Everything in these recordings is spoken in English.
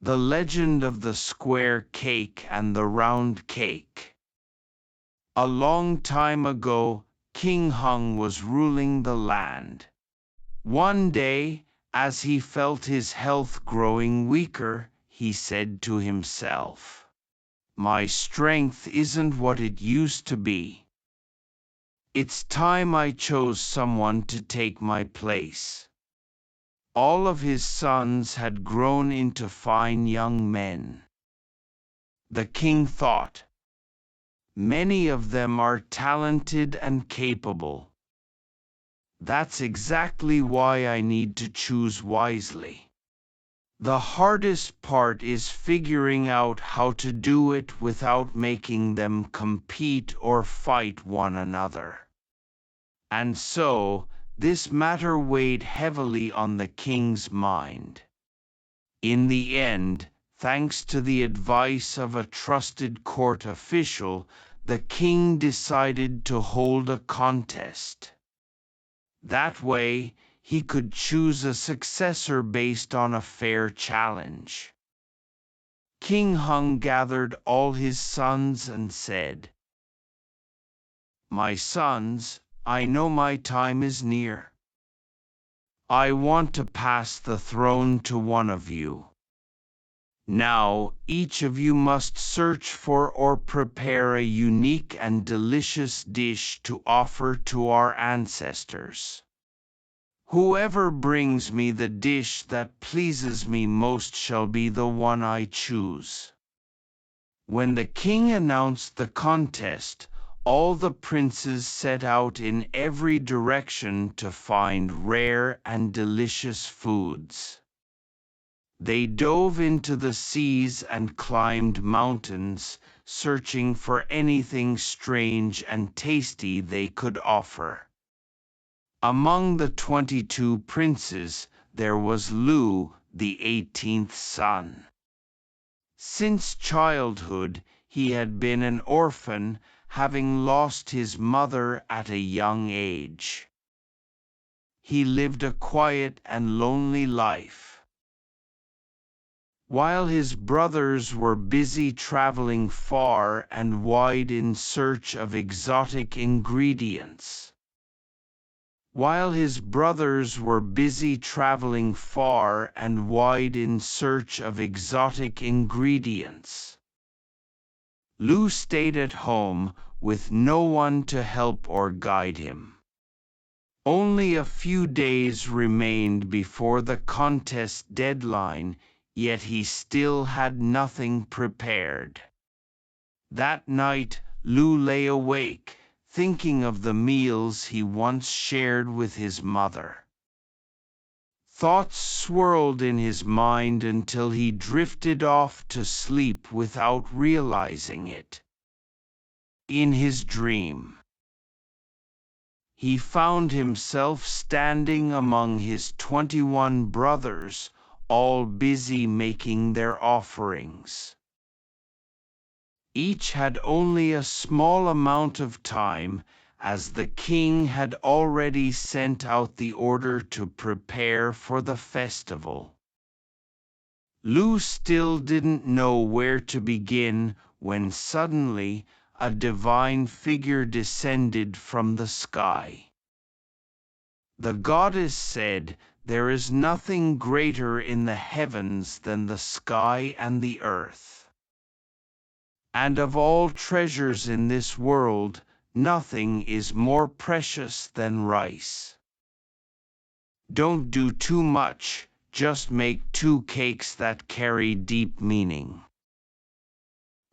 The legend of the square cake and the round cake. A long time ago, King Hùng was ruling the land. One day, as he felt his health growing weaker, he said to himself, "My strength isn't what it used to be. It's time I chose someone to take my place." All of his sons had grown into fine young men. The king thought, "Many of them are talented and capable. That's exactly why I need to choose wisely. The hardest part is figuring out how to do it without making them compete or fight one another." And so, this matter weighed heavily on the king's mind. In the end, thanks to the advice of a trusted court official, the king decided to hold a contest. That way, he could choose a successor based on a fair challenge. King Hùng gathered all his sons and said, "My sons, I know my time is near. I want to pass the throne to one of you. Now, each of you must search for or prepare a unique and delicious dish to offer to our ancestors. Whoever brings me the dish that pleases me most shall be the one I choose." When the king announced the contest, all the princes set out in every direction to find rare and delicious foods. They dove into the seas and climbed mountains, searching for anything strange and tasty they could offer. Among the 22 princes, there was Liêu, the 18th son. Since childhood, he had been an orphan, having lost his mother at a young age. He lived a quiet and lonely life. While his brothers were busy traveling far and wide in search of exotic ingredients. While his brothers were busy traveling far and wide in search of exotic ingredients, Liêu stayed at home with no one to help or guide him. Only a few days remained before the contest deadline, yet he still had nothing prepared. That night, Liêu lay awake, thinking of the meals he once shared with his mother. Thoughts swirled in his mind until he drifted off to sleep without realizing it. In his dream, he found himself standing among his 21 brothers, all busy making their offerings. Each had only a small amount of time, as the king had already sent out the order to prepare for the festival. Liêu still didn't know where to begin when suddenly a divine figure descended from the sky. The goddess said, "There is nothing greater in the heavens than the sky and the earth. And of all treasures in this world, nothing is more precious than rice. Don't do too much, just make 2 cakes that carry deep meaning.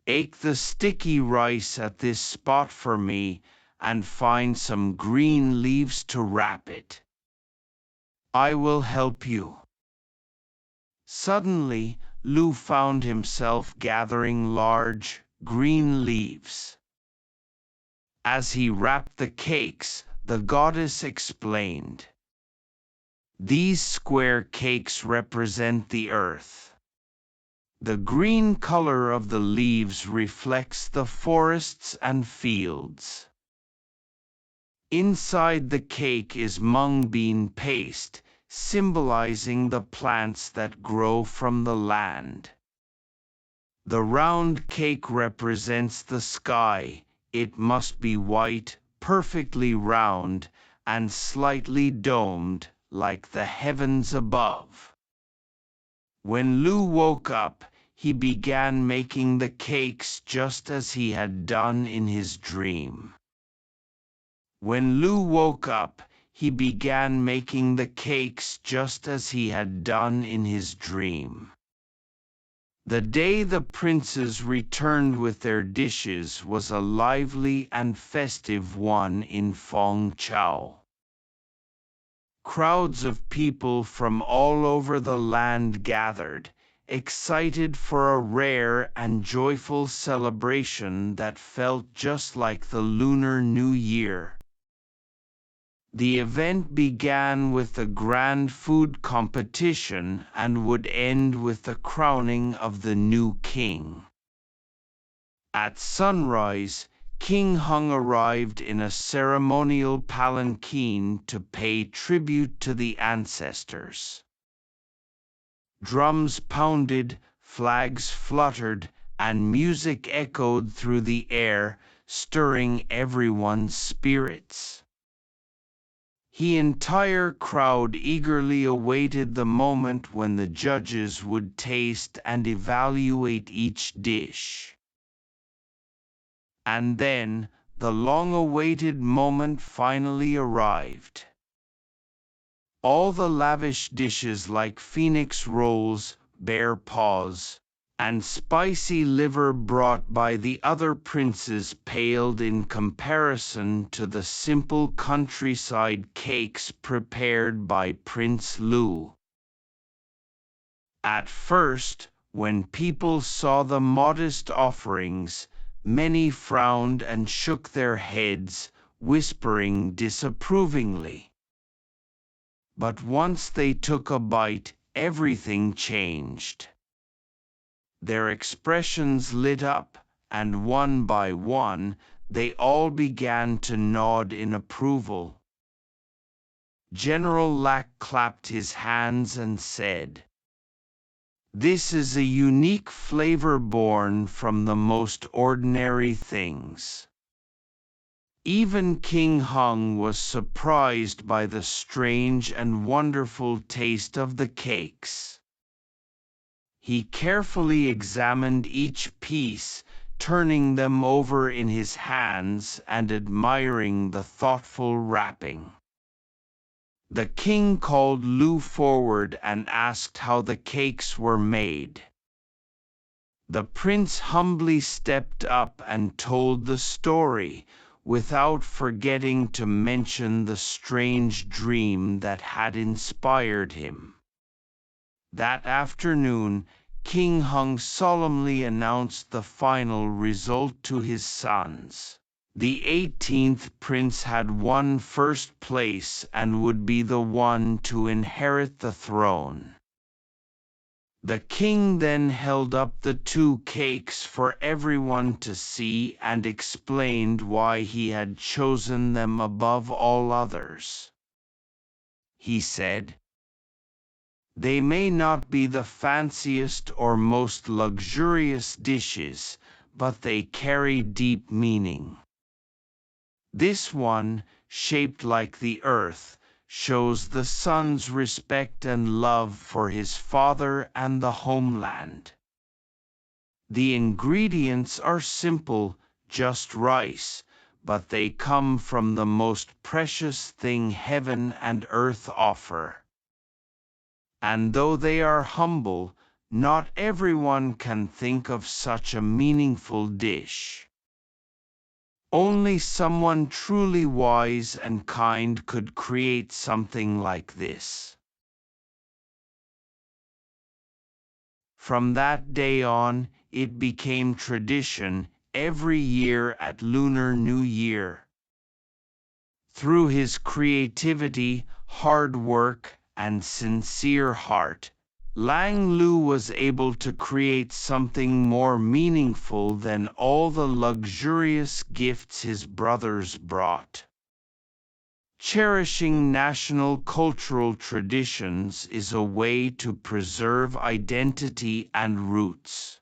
Bake the sticky rice at this spot for me, and find some green leaves to wrap it. I will help you." Suddenly, Liêu found himself gathering large, green leaves. As he wrapped the cakes, the goddess explained, "These square cakes represent the earth. The green color of the leaves reflects the forests and fields. Inside the cake is mung bean paste, symbolizing the plants that grow from the land. The round cake represents the sky. It must be white, perfectly round, and slightly domed, like the heavens above. When Liu woke up, he began making the cakes just as he had done in his dream. When Liu woke up, he began making the cakes just as he had done in his dream. The day the princes returned with their dishes was a lively and festive one in Folktale. Crowds of people from all over the land gathered, excited for a rare and joyful celebration that felt just like the Lunar New Year. The event began with a grand food competition and would end with the crowning of the new king. At sunrise, King Hùng arrived in a ceremonial palanquin to pay tribute to the ancestors. Drums pounded, flags fluttered, and music echoed through the air, stirring everyone's spirits. The entire crowd eagerly awaited the moment when the judges would taste and evaluate each dish. And then, the long-awaited moment finally arrived. All the lavish dishes like phoenix rolls, bear paws, and spicy liver brought by the other princes paled in comparison to the simple countryside cakes prepared by Prince Liêu. At first, when people saw the modest offerings, many frowned and shook their heads, whispering disapprovingly. But once they took a bite, everything changed. Their expressions lit up, and one by one, they all began to nod in approval. General Lack clapped his hands and said, "This is a unique flavor born from the most ordinary things." Even King Hùng was surprised by the strange and wonderful taste of the cakes. He carefully examined each piece, turning them over in his hands and admiring the thoughtful wrapping. The king called Liu forward and asked how the cakes were made. The prince humbly stepped up and told the story, without forgetting to mention the strange dream that had inspired him. That afternoon, King Hùng solemnly announced the final result to his sons. The 18th prince had won first place and would be the one to inherit the throne. The king then held up the two cakes for everyone to see and explained why he had chosen them above all others. He said, "They may not be the fanciest or most luxurious dishes, but they carry deep meaning. This one, shaped like the earth, shows the son's respect and love for his father and the homeland. The ingredients are simple, just rice, but they come from the most precious thing heaven and earth offer. And though they are humble, not everyone can think of such a meaningful dish. Only someone truly wise and kind could create something like this." From that day on, it became tradition every year at Lunar New Year. Through his creativity, hard work, and sincere heart, Lang Liêu was able to create something more meaningful than all the luxurious gifts his brothers brought. Cherishing national cultural traditions is a way to preserve identity and roots.